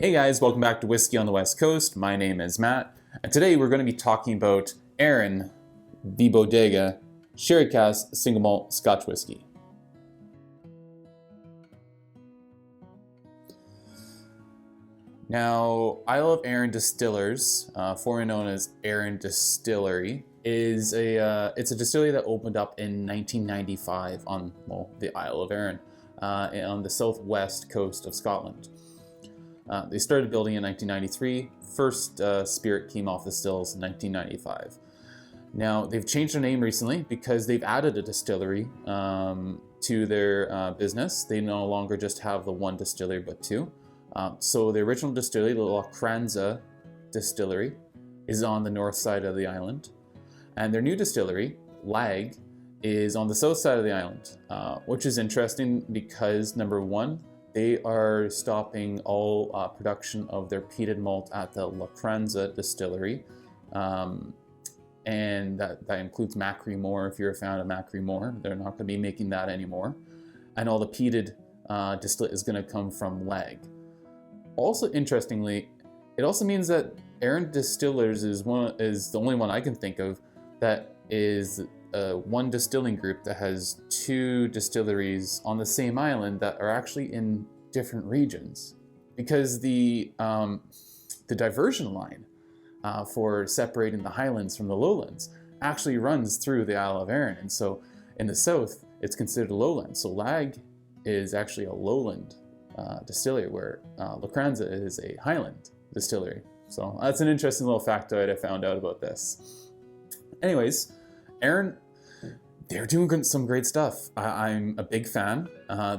Hey guys, welcome back to Whiskey on the West Coast. My name is Matt, and today we're going to be talking about Arran, the Bodega, Sherry Cask Single Malt Scotch Whisky. Now, Isle of Arran Distillers, formerly known as Arran Distillery, is it's a distillery that opened up in 1995 on the Isle of Arran, on the southwest coast of Scotland. They started building in 1993. First spirit came off the stills in 1995. Now, they've changed their name recently because they've added a distillery to their business. They no longer just have the one distillery, but two. So the original distillery, the Oloroso Distillery, is on the north side of the island. And their new distillery, Lag, is on the south side of the island, which is interesting because, number one, they are stopping all production of their peated malt at the Oloroso Distillery. And that includes Macri More. If you're a fan of Macri More, they're not going to be making that anymore. And all the peated distillate is going to come from Lag. Also, interestingly, it also means that Arran Distillers is the only one I can think of that is one distilling group that has two distilleries on the same island that are actually in different regions, because the diversion line for separating the highlands from the lowlands actually runs through the Isle of Arran, and so in the south it's considered a lowland. So Lag is actually a lowland distillery, where Oloroso is a highland distillery. So that's an interesting little factoid I found out about this. Anyways, Arran, they're doing some great stuff. I'm a big fan.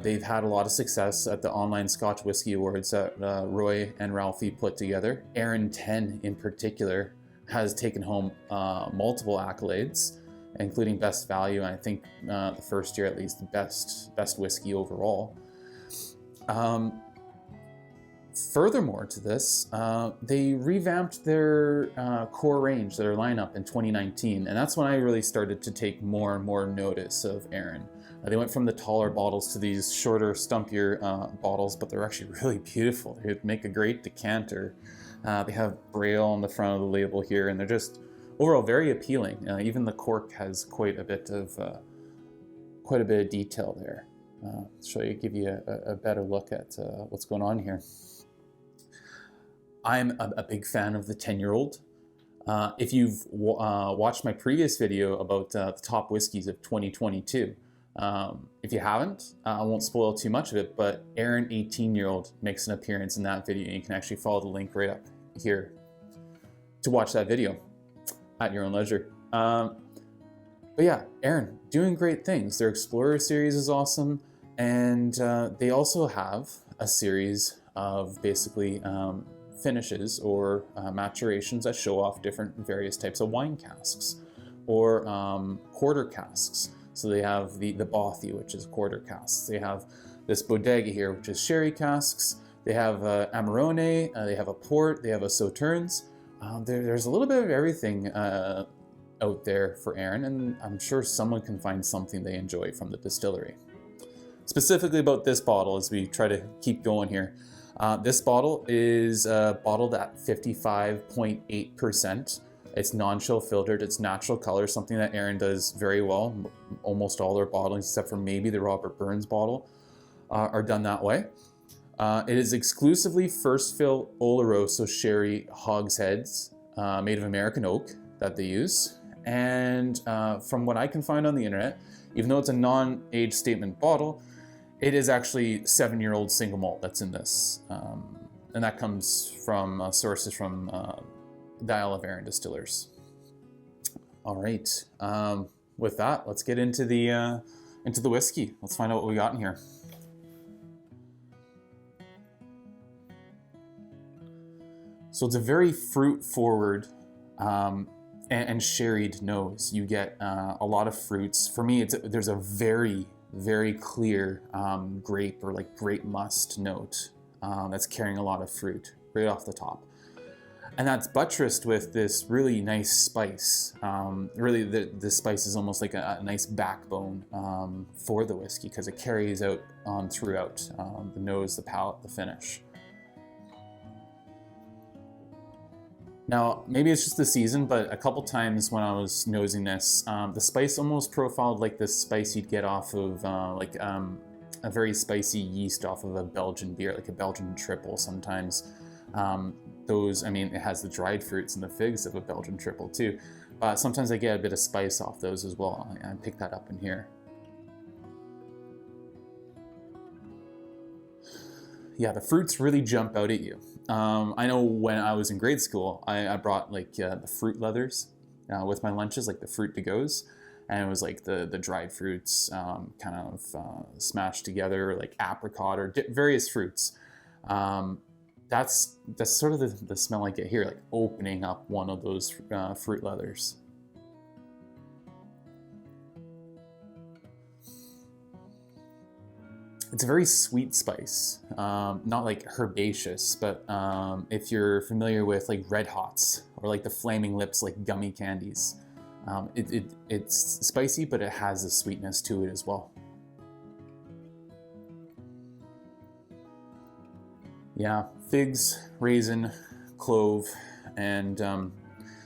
They've had a lot of success at the online Scotch Whisky Awards that Roy and Ralphie put together. Arran 10 in particular has taken home multiple accolades, including best value, and I think the first year at least the best whiskey overall. Furthermore to this, they revamped their core range, their lineup in 2019, and that's when I really started to take more and more notice of Arran. They went from the taller bottles to these shorter, stumpier bottles, but they're actually really beautiful. They make a great decanter. They have Braille on the front of the label here, and they're just overall very appealing. Even the cork has quite a bit of detail there. Give you a better look at what's going on here. I'm a big fan of the 10-year-old. If you've watched my previous video about the top whiskeys of 2022, if you haven't, I won't spoil too much of it, but Arran 18-year-old makes an appearance in that video, and you can actually follow the link right up here to watch that video at your own leisure. But yeah, Arran, doing great things. Their Explorer series is awesome, and they also have a series of basically finishes or maturations that show off different various types of wine casks or quarter casks. So they have the Bothy, which is quarter casks. They have this Bodega here, which is sherry casks. They have Amarone, they have a port, they have a Sauternes. There's a little bit of everything out there for Arran, and I'm sure someone can find something they enjoy from the distillery. Specifically about this bottle, as we try to keep going here, this bottle is bottled at 55.8%. It's non-chill filtered, it's natural color, something that Arran does very well. Almost all their bottlings, except for maybe the Robert Burns bottle, are done that way. It is exclusively first fill Oloroso Sherry hogsheads made of American oak that they use. And from what I can find on the internet, even though it's a non-age statement bottle, it is actually 7-year-old single malt that's in this. And that comes from sources from the Isle of Arran Distillers. All right, with that, let's get into the whiskey. Let's find out what we got in here. So it's a very fruit-forward and sherried nose. You get a lot of fruits. For me, there's a very, very clear grape or like grape must note that's carrying a lot of fruit right off the top. And that's buttressed with this really nice spice. Really, the spice is almost like a nice backbone for the whiskey, because it carries out throughout the nose, the palate, the finish. Now, maybe it's just the season, but a couple times when I was nosing this, the spice almost profiled like the spice you'd get off of a very spicy yeast off of a Belgian beer, like a Belgian triple sometimes. I mean, it has the dried fruits and the figs of a Belgian triple too. Sometimes I get a bit of spice off those as well. I pick that up in here. Yeah, the fruits really jump out at you. I know when I was in grade school, I brought like the fruit leathers with my lunches, like the fruit to goes, and it was like the dried fruits kind of smashed together, like apricot or various fruits. That's sort of the smell I get here, like opening up one of those fruit leathers. It's a very sweet spice, not like herbaceous, but if you're familiar with like Red Hots or like the Flaming Lips, like gummy candies, it's spicy, but it has a sweetness to it as well. Yeah, figs, raisin, clove, and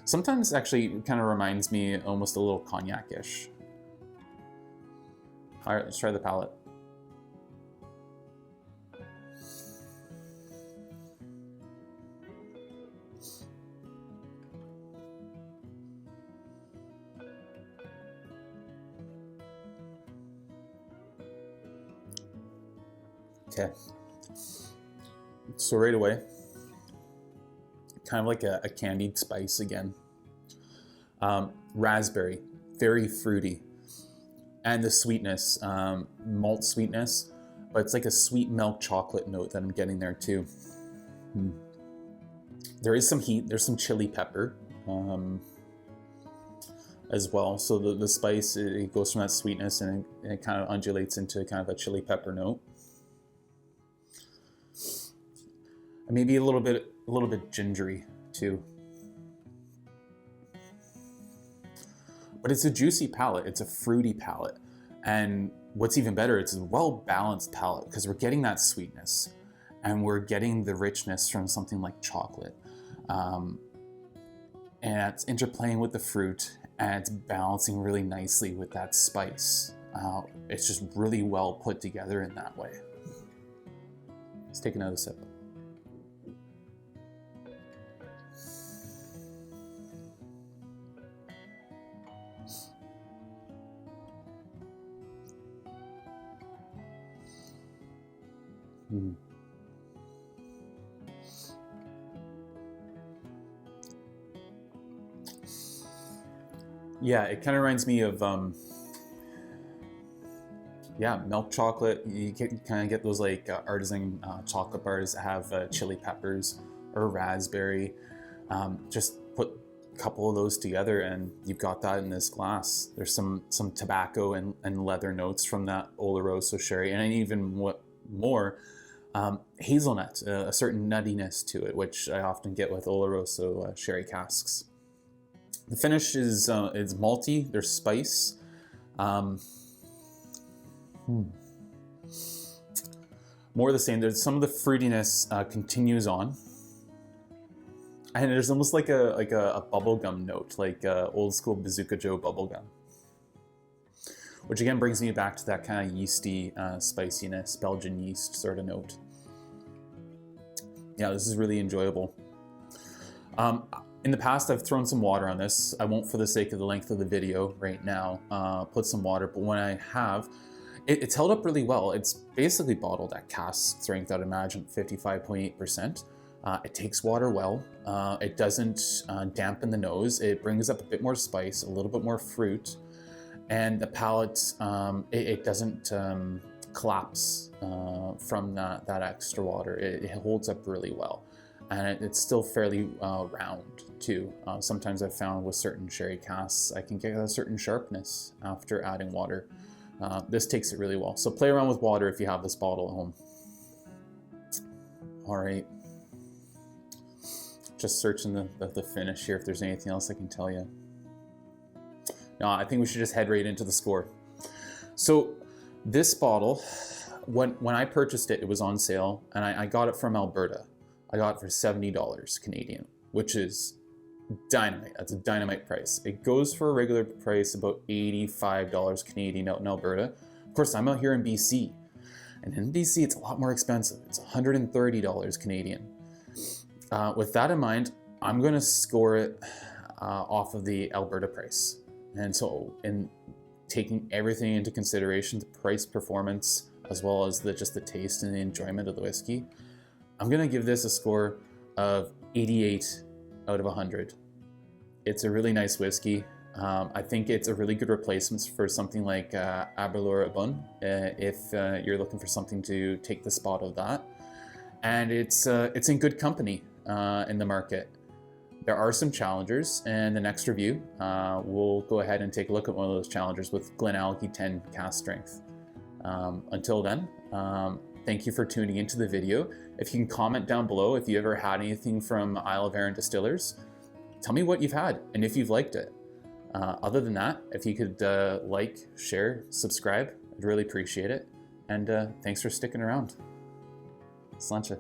sometimes actually kind of reminds me almost a little cognac-ish. All right, let's try the palate. Okay, so right away, kind of like a candied spice again. Raspberry, very fruity, and the sweetness, malt sweetness, but it's like a sweet milk chocolate note that I'm getting there too. There is some heat, there's some chili pepper as well. So the spice, it goes from that sweetness and it kind of undulates into kind of a chili pepper note. And maybe a little bit gingery too. But it's a juicy palate, it's a fruity palate. And what's even better, it's a well-balanced palate because we're getting that sweetness and we're getting the richness from something like chocolate. And it's interplaying with the fruit and it's balancing really nicely with that spice. It's just really well put together in that way. Let's take another sip. Yeah, it kind of reminds me of milk chocolate. You kind of get those like artisan chocolate bars that have chili peppers or raspberry. Just put a couple of those together and you've got that in this glass. There's some tobacco and leather notes from that Oloroso Sherry, and even more hazelnut, a certain nuttiness to it, which I often get with Oloroso Sherry casks. The finish is malty. There's spice. More of the same. There's some of the fruitiness continues on, and there's almost like a bubblegum note, like old school Bazooka Joe bubblegum, which again brings me back to that kind of yeasty spiciness, Belgian yeast sort of note. Yeah, this is really enjoyable. In the past, I've thrown some water on this. I won't, for the sake of the length of the video right now, put some water, but when I have, it's held up really well. It's basically bottled at cask strength, I'd imagine, 55.8%. It takes water well. It doesn't dampen the nose. It brings up a bit more spice, a little bit more fruit, and the palate, it doesn't collapse from that extra water. It holds up really well. And it's still fairly round too. Sometimes I've found with certain sherry casks, I can get a certain sharpness after adding water. This takes it really well. So play around with water if you have this bottle at home. All right. Just searching the finish here if there's anything else I can tell you. No, I think we should just head right into the score. So this bottle, when I purchased it, it was on sale, and I got it from Alberta. I got it for $70 Canadian, which is dynamite. That's a dynamite price. It goes for a regular price about $85 Canadian out in Alberta. Of course, I'm out here in BC, and in BC it's a lot more expensive. It's $130 Canadian. With that in mind, I'm going to score it off of the Alberta price. And so in taking everything into consideration, the price, performance, as well as just the taste and the enjoyment of the whiskey, I'm going to give this a score of 88 out of 100. It's a really nice whiskey. I think it's a really good replacement for something like Aberlour if you're looking for something to take the spot of that. And it's in good company in the market. There are some challengers, and the next review, we'll go ahead and take a look at one of those challengers with Glenallachie 10 cask strength. Until then, thank you for tuning into the video. If you can comment down below if you ever had anything from Isle of Arran Distillers, tell me what you've had and if you've liked it. Other than that, if you could like, share, subscribe, I'd really appreciate it. And thanks for sticking around. Sláinte.